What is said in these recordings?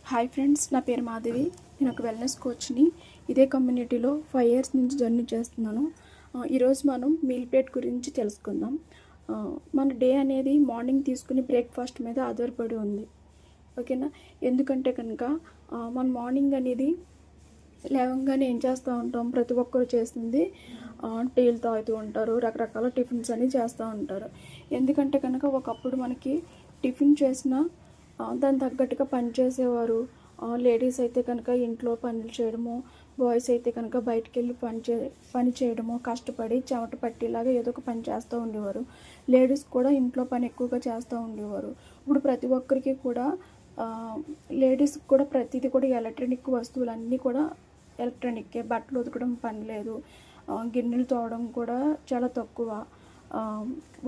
Hi friends, నా పేరు మాధవి. నేను ఒక వెల్నెస్ కోచ్ని. ఇదే కమ్యూనిటీలో 5 ఇయర్స్ నుంచి జర్నీ చేస్తున్నాను. ఈరోజు మనం మీల్ ప్లేట్ గురించి తెలుసుకుందాం. మన డే అనేది మార్నింగ్ తీసుకుని బ్రేక్ఫాస్ట్ మీద ఆధారపడి ఉంది. ఓకేనా? ఎందుకంటే కనుక మన మార్నింగ్ అనేది లేవగానే ఏం చేస్తూ ఉంటాం, ప్రతి ఒక్కరు చేస్తుంది టీలు తాగుతూ ఉంటారు, రకరకాల టిఫిన్స్ అని చేస్తూ ఉంటారు. ఎందుకంటే కనుక ఒకప్పుడు మనకి టిఫిన్ చేసిన దాని తగ్గట్టుగా పని చేసేవారు. లేడీస్ అయితే కనుక ఇంట్లో పనులు చేయడము, బాయ్స్ అయితే కనుక బయటికి వెళ్ళి పని చేయడము, కష్టపడి చెమట పట్టేలాగా ఏదో ఒక పని చేస్తూ ఉండేవారు. లేడీస్ కూడా ఇంట్లో పని ఎక్కువగా చేస్తూ ఉండేవారు. ఇప్పుడు ప్రతి ఒక్కరికి కూడా లేడీస్కి కూడా ప్రతిదీ కూడా ఎలక్ట్రానిక్ వస్తువులన్నీ కూడా ఎలక్ట్రానిక్కే. బట్టలు ఉతకడం పని లేదు, గిన్నెలు తోవడం కూడా చాలా తక్కువ.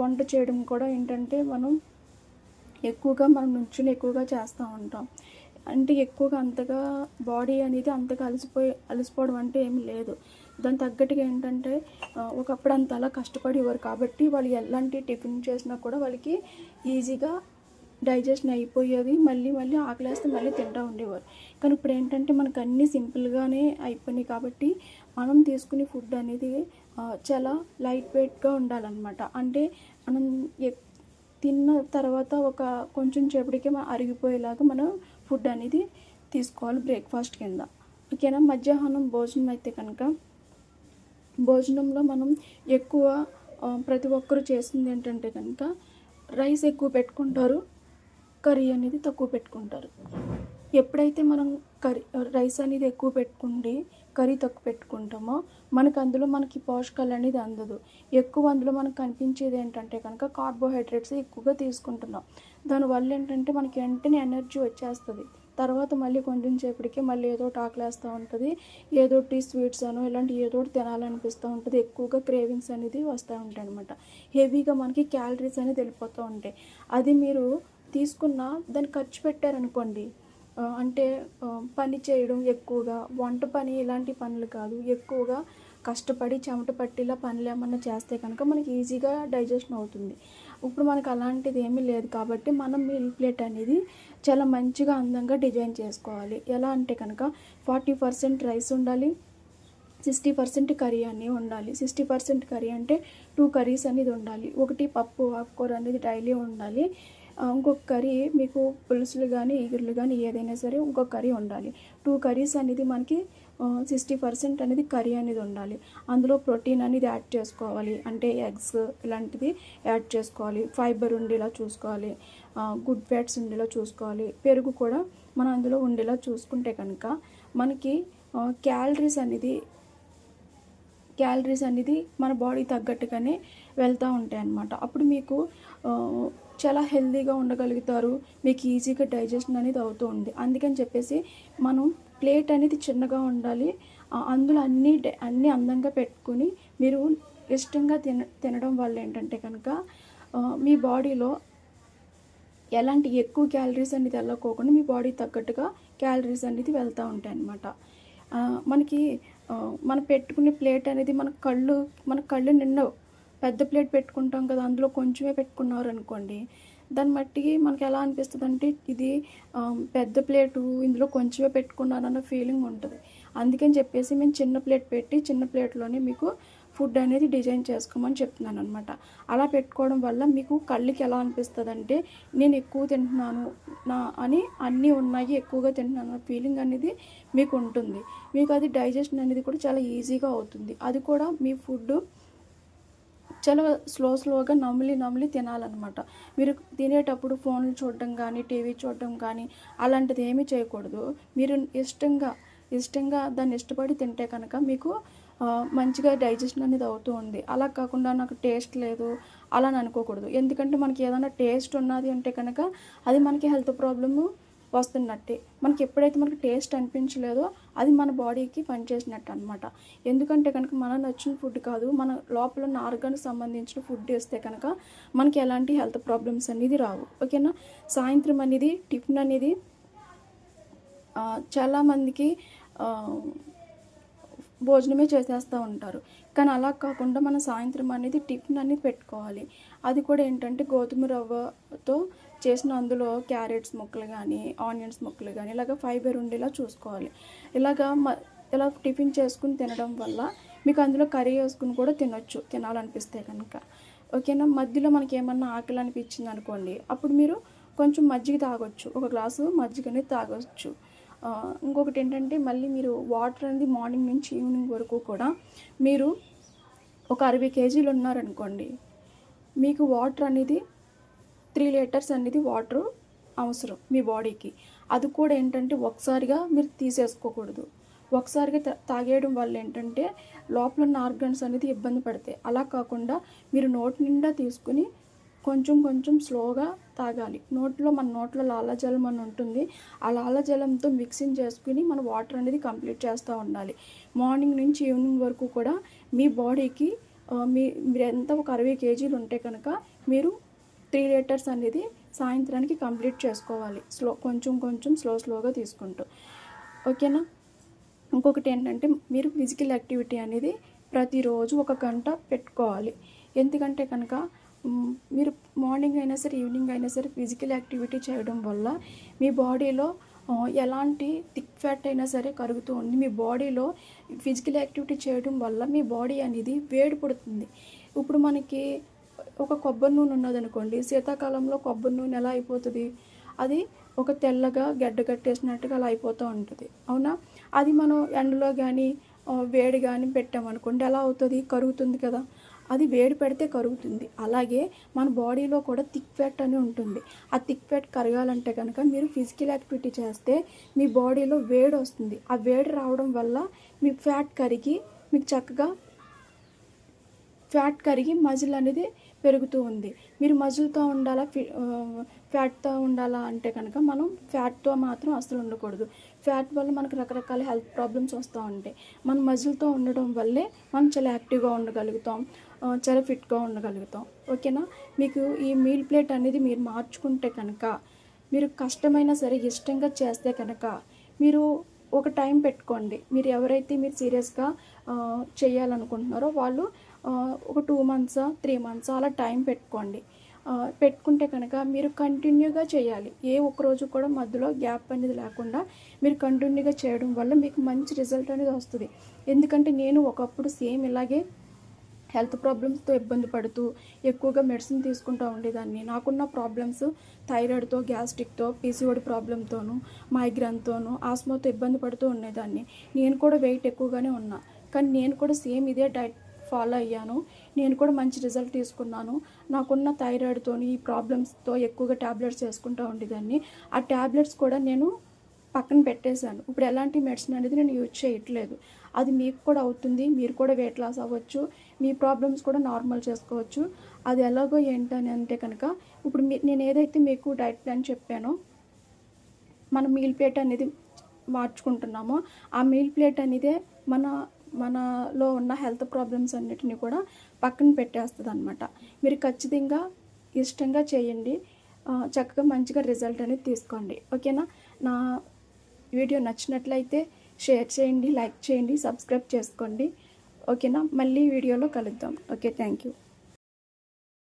వంట చేయడం కూడా ఏంటంటే మనం నుంచుని ఎక్కువగా చేస్తూ ఉంటాం. అంటే ఎక్కువగా అంతగా బాడీ అనేది అంతగా అలసిపోవడం అంటే ఏమి లేదు. దాని తగ్గట్టుగా ఏంటంటే ఒకప్పుడు అంత అలా కష్టపడేవారు కాబట్టి వాళ్ళు ఎలాంటి టిఫిన్ చేసినా కూడా వాళ్ళకి ఈజీగా డైజెషన్ అయిపోయేది. మళ్ళీ ఆకలేస్తే మళ్ళీ తింటూ ఉండేవారు. కానీ ఇప్పుడు ఏంటంటే మనకు అన్నీ సింపుల్గానే అయిపోయినాయి కాబట్టి మనం తీసుకునే ఫుడ్ అనేది చాలా లైట్ వెయిట్గా ఉండాలన్నమాట. అంటే మనం తిన్న తర్వాత ఒక కొంచెం సేపటికి అరిగిపోయేలాగా మనం ఫుడ్ అనేది తీసుకోవాలి బ్రేక్ఫాస్ట్ కింద. ఓకేనా? మధ్యాహ్నం భోజనం అయితే కనుక భోజనంలో మనం ఎక్కువ ప్రతి ఒక్కరు చేసింది ఏంటంటే కనుక రైస్ ఎక్కువ పెట్టుకుంటారు, కర్రీ అనేది తక్కువ పెట్టుకుంటారు. ఎప్పుడైతే మనం రైస్ అనేది ఎక్కువ పెట్టుకుండి కర్రీ తక్కువ పెట్టుకుంటామో మనకి పోషకాలు అనేది అందదు. ఎక్కువ అందులో మనకు కనిపించేది ఏంటంటే కనుక కార్బోహైడ్రేట్స్ ఎక్కువగా తీసుకుంటున్నాం. దానివల్ల ఏంటంటే మనకి వెంటనే ఎనర్జీ వచ్చేస్తుంది. తర్వాత మళ్ళీ కొంచెం సేపటికి మళ్ళీ ఏదో ఒకటి ఆకలేస్తూ ఉంటుంది, ఏదోటి స్వీట్స్ అనో ఇలాంటి ఏదో ఒకటి తినాలనిపిస్తూ ఉంటుంది. ఎక్కువగా క్రేవింగ్స్ అనేది వస్తూ ఉంటాయి అనమాట. హెవీగా మనకి క్యాలరీస్ అనేది వెళ్ళిపోతూ ఉంటాయి. అది మీరు తీసుకున్న దాన్ని ఖర్చు పెట్టారనుకోండి, అంటే పని చేయడం ఎక్కువగా, వంట పని ఇలాంటి పనులు కాదు, ఎక్కువగా కష్టపడి చెమట పట్టిలా పనులు ఏమన్నా చేస్తే కనుక మనకి ఈజీగా డైజెషన్ అవుతుంది. ఇప్పుడు మనకు అలాంటిది ఏమీ లేదు కాబట్టి మనం మీల్ ప్లేట్ అనేది చాలా మంచిగా అందంగా డిజైన్ చేసుకోవాలి. ఎలా అంటే కనుక 40% రైస్ ఉండాలి, 60% కర్రీ అని ఉండాలి. 60% కర్రీ అంటే 2 కర్రీస్ అనేది ఉండాలి. ఒకటి పప్పు ఆకుకూర అనేది డైలీ ఉండాలి. ఇంకొక కర్రీ మీకు పులుసులు కానీ ఈగుర్లు కానీ ఏదైనా సరే ఇంకొక కర్రీ ఉండాలి. 2 కర్రీస్ అనేది మనకి 60% అనేది కర్రీ అనేది ఉండాలి. అందులో ప్రోటీన్ అనేది యాడ్ చేసుకోవాలి. అంటే ఎగ్స్ ఇలాంటిది యాడ్ చేసుకోవాలి. ఫైబర్ ఉండేలా చూసుకోవాలి, గుడ్ ఫ్యాట్స్ ఉండేలా చూసుకోవాలి. పెరుగు కూడా మనం అందులో ఉండేలా చూసుకుంటే కనుక మనకి క్యాలరీస్ అనేది మన బాడీ తగ్గట్టుగానే వెళ్తూ ఉంటాయి అన్నమాట. అప్పుడు మీకు చాలా హెల్తీగా ఉండగలుగుతారు. మీకు ఈజీగా డైజెషన్ అనేది అవుతూ ఉంది. అందుకని చెప్పేసి మనం ప్లేట్ అనేది చిన్నగా ఉండాలి. అందులో అన్నీ అందంగా పెట్టుకుని మీరు ఇష్టంగా తినడం వల్ల ఏంటంటే కనుక మీ బాడీలో ఎలాంటి ఎక్కువ క్యాలరీస్ అనేది వెళ్ళకోకుండా మీ బాడీ తగ్గట్టుగా క్యాలరీస్ అనేది వెళ్తూ ఉంటాయి అన్నమాట. మనకి మనం పెట్టుకునే ప్లేట్ అనేది మన కళ్ళు నిండవు. పెద్ద ప్లేట్ పెట్టుకుంటాం కదా, అందులో కొంచెమే పెట్టుకున్నారు అనుకోండి, దాన్ని బట్టి మనకి ఎలా అనిపిస్తుంది అంటే ఇది పెద్ద ప్లేటు ఇందులో కొంచెమే పెట్టుకున్నారన్న ఫీలింగ్ ఉంటుంది. అందుకని చెప్పేసి మేము చిన్న ప్లేట్ పెట్టి చిన్న ప్లేట్లోనే మీకు ఫుడ్ అనేది డిజైన్ చేసుకోమని చెప్తున్నాను అనమాట. అలా పెట్టుకోవడం వల్ల మీకు కళ్ళకి ఎలా అనిపిస్తుంది అంటే నేను ఎక్కువ తింటున్నాను అని అన్నీ ఉన్నాయి, ఎక్కువగా తింటున్నాను అన్న ఫీలింగ్ అనేది మీకు ఉంటుంది. మీకు అది డైజెషన్ అనేది కూడా చాలా ఈజీగా అవుతుంది. అది కూడా మీ ఫుడ్ చాలా స్లోగా నమిలి తినాలన్నమాట. మీరు తినేటప్పుడు ఫోన్లు చూడడం కానీ టీవీ చూడడం కానీ అలాంటిది ఏమీ చేయకూడదు. మీరు ఇష్టంగా దాన్ని ఇష్టపడి తింటే కనుక మీకు మంచిగా డైజెషన్ అనేది అవుతూ ఉంది. అలా కాకుండా నాకు టేస్ట్ లేదు అలా అని అనుకోకూడదు. ఎందుకంటే మనకి ఏదైనా టేస్ట్ ఉన్నది అంటే కనుక అది మనకి హెల్త్ ప్రాబ్లము వస్తున్నట్టే. మనకి ఎప్పుడైతే మనకి టేస్ట్ అనిపించలేదో అది మన బాడీకి పనిచేసినట్టు అనమాట. ఎందుకంటే కనుక మనకు నచ్చిన ఫుడ్ కాదు, మన లోపల ఉన్న ఆర్గాన్కి సంబంధించిన ఫుడ్ వేస్తే కనుక మనకి ఎలాంటి హెల్త్ ప్రాబ్లమ్స్ అనేది రావు. ఓకేనా? సాయంత్రం అనేది టిఫిన్ అనేది చాలామందికి భోజనమే చేసేస్తూ ఉంటారు. కానీ అలా కాకుండా మన సాయంత్రం అనేది టిఫిన్ అనేది పెట్టుకోవాలి. అది కూడా ఏంటంటే గోధుమ రవ్వతో చేసిన అందులో క్యారెట్స్ ముక్కలు కానీ ఆనియన్స్ ముక్కలు కానీ ఇలాగ ఫైబర్ ఉండేలా చూసుకోవాలి. ఇలా టిఫిన్ చేసుకుని తినడం వల్ల మీకు అందులో కర్రీ వేసుకుని కూడా తినొచ్చు తినాలనిపిస్తే కనుక. ఓకేనా. మధ్యలో మనకి ఏమన్నా ఆకలి అనిపించింది అనుకోండి, అప్పుడు మీరు కొంచెం మజ్జిగ తాగొచ్చు, ఒక గ్లాసు మజ్జిగ అనేది తాగొచ్చు. ఇంకొకటి ఏంటంటే మళ్ళీ మీరు వాటర్ అనేది మార్నింగ్ నుంచి ఈవినింగ్ వరకు కూడా మీరు ఒక 60 కేజీలు ఉన్నారనుకోండి, మీకు వాటర్ అనేది 3 లీటర్స్ అనేది వాటర్ అవసరం మీ బాడీకి. అది కూడా ఏంటంటే ఒకసారిగా మీరు తీసేసుకోకూడదు. ఒకసారిగా తాగేయడం వల్ల ఏంటంటే లోపల ఉన్న ఆర్గన్స్ అనేది ఇబ్బంది పడతాయి. అలా కాకుండా మీరు నోటి నిండా తీసుకుని కొంచెం కొంచెం స్లోగా తాగాలి. మన నోట్లో లాలాజలం అని ఉంటుంది. ఆ లాలాజలంతో మిక్సింగ్ చేసుకుని మన వాటర్ అనేది కంప్లీట్ చేస్తూ ఉండాలి. మార్నింగ్ నుంచి ఈవినింగ్ వరకు కూడా మీ బాడీకి మీరు ఎంత ఒక 60 కేజీలు ఉంటే కనుక మీరు 3 లీటర్స్ అనేది సాయంత్రానికి కంప్లీట్ చేసుకోవాలి. కొంచెం స్లోగా తీసుకుంటూ. ఓకేనా. ఇంకొకటి ఏంటంటే మీరు ఫిజికల్ యాక్టివిటీ అనేది ప్రతిరోజు 1 గంట పెట్టుకోవాలి. ఎందుకంటే కనుక మీరు మార్నింగ్ అయినా సరే ఈవినింగ్ అయినా సరే ఫిజికల్ యాక్టివిటీ చేయడం వల్ల మీ బాడీలో ఎలాంటి థిక్ ఫ్యాట్ అయినా సరే కరుగుతూ ఉంది. మీ బాడీలో ఫిజికల్ యాక్టివిటీ చేయడం వల్ల మీ బాడీ అనేది వేడి పడుతుంది. ఇప్పుడు మనకి ఒక కొబ్బరి నూనె ఉన్నదనుకోండి, శీతాకాలంలో కొబ్బరి నూనె ఎలా అయిపోతుంది, అది ఒక తెల్లగా గడ్డ కట్టేసినట్టుగా అలా అయిపోతూ ఉంటుంది. అవునా. అది మనం ఎండలో కానీ వేడి కానీ పెట్టామనుకోండి ఎలా అవుతుంది, కరుగుతుంది కదా. అది వేడి పెడితే కరుగుతుంది. అలాగే మన బాడీలో కూడా థిక్ ఫ్యాట్ అని ఉంటుంది. ఆ థిక్ ఫ్యాట్ కరగాలంటే కనుక మీరు ఫిజికల్ యాక్టివిటీ చేస్తే మీ బాడీలో వేడి వస్తుంది. ఆ వేడి రావడం వల్ల మీ ఫ్యాట్ కరిగి మజిల్ అనేది పెరుగుతూ ఉంది. మీరు మజిల్తో ఉండాలా ఫ్యాట్తో ఉండాలా అంటే కనుక మనం ఫ్యాట్తో మాత్రం అసలు ఉండకూడదు. ఫ్యాట్ వల్ల మనకు రకరకాల హెల్త్ ప్రాబ్లమ్స్ వస్తూ ఉంటాయి. మనం మజిల్తో ఉండడం వల్లే మనం చాలా యాక్టివ్గా ఉండగలుగుతాం, చాలా ఫిట్గా ఉండగలుగుతాం. ఓకేనా. మీకు ఈ మీల్ ప్లేట్ అనేది మీరు మార్చుకుంటే కనుక, మీరు కష్టమైనా సరే ఇష్టంగా చేస్తే కనుక మీరు ఒక టైం పెట్టుకోండి. మీరు ఎవరైతే మీరు సీరియస్గా చేయాలనుకుంటున్నారో వాళ్ళు ఒక 2 months 3 months అలా టైం పెట్టుకుంటే కనుక మీరు కంటిన్యూగా చేయాలి. ఏ ఒక్కరోజు కూడా మధ్యలో గ్యాప్ అనేది లేకుండా మీరు కంటిన్యూగా చేయడం వల్ల మీకు మంచి రిజల్ట్ అనేది వస్తుంది. ఎందుకంటే నేను ఒకప్పుడు సేమ్ ఇలాగే హెల్త్ ప్రాబ్లమ్స్తో ఇబ్బంది పడుతూ ఎక్కువగా మెడిసిన్ తీసుకుంటూ ఉండేదాన్ని. నాకున్న ప్రాబ్లమ్స్ థైరాయిడ్తో, గ్యాస్ట్రిక్తో, పీసీఓడి ప్రాబ్లంతోనూ, మైగ్రేన్తోనూ, ఆస్మాతో ఇబ్బంది పడుతూ ఉండేదాన్ని. నేను కూడా వెయిట్ ఎక్కువగానే ఉన్నా, కానీ నేను కూడా సేమ్ ఇదే డైట్ ఫాలో అయ్యాను. నేను కూడా మంచి రిజల్ట్ తీసుకున్నాను. నాకున్న థైరాయిడ్తోని ఈ ప్రాబ్లమ్స్తో ఎక్కువగా ట్యాబ్లెట్స్ వేసుకుంటూ ఉండేదాన్ని. ఆ ట్యాబ్లెట్స్ కూడా నేను పక్కన పెట్టేశాను. ఇప్పుడు ఎలాంటి మెడిసిన్ అనేది నేను యూజ్ చేయట్లేదు. అది మీకు కూడా అవుతుంది. మీరు కూడా వెయిట్ లాస్ అవ్వచ్చు, మీ ప్రాబ్లమ్స్ కూడా నార్మల్ చేసుకోవచ్చు. అది ఎలాగో ఏంటని అంటే కనుక ఇప్పుడు నేను ఏదైతే మీకు డైట్ ప్లాన్ చెప్పానో, మన మీల్ ప్లేట్ అనేది మార్చుకుంటున్నామో ఆ మీల్ ప్లేట్ అనేదే మనలో ఉన్న హెల్త్ ప్రాబ్లమ్స్ అన్నిటిని కూడా పక్కన పెట్టేస్తుంది అనమాట. మీరు ఖచ్చితంగా ఇష్టంగా చేయండి. చక్కగా మంచిగా రిజల్ట్ అనేది తీసుకోండి. ఓకేనా. నా వీడియో నచ్చినట్లయితే షేర్ చేయండి, లైక్ చేయండి, సబ్స్క్రైబ్ చేసుకోండి. ఓకేనా. మళ్ళీ వీడియోలో కలుద్దాం. Okay, thank you.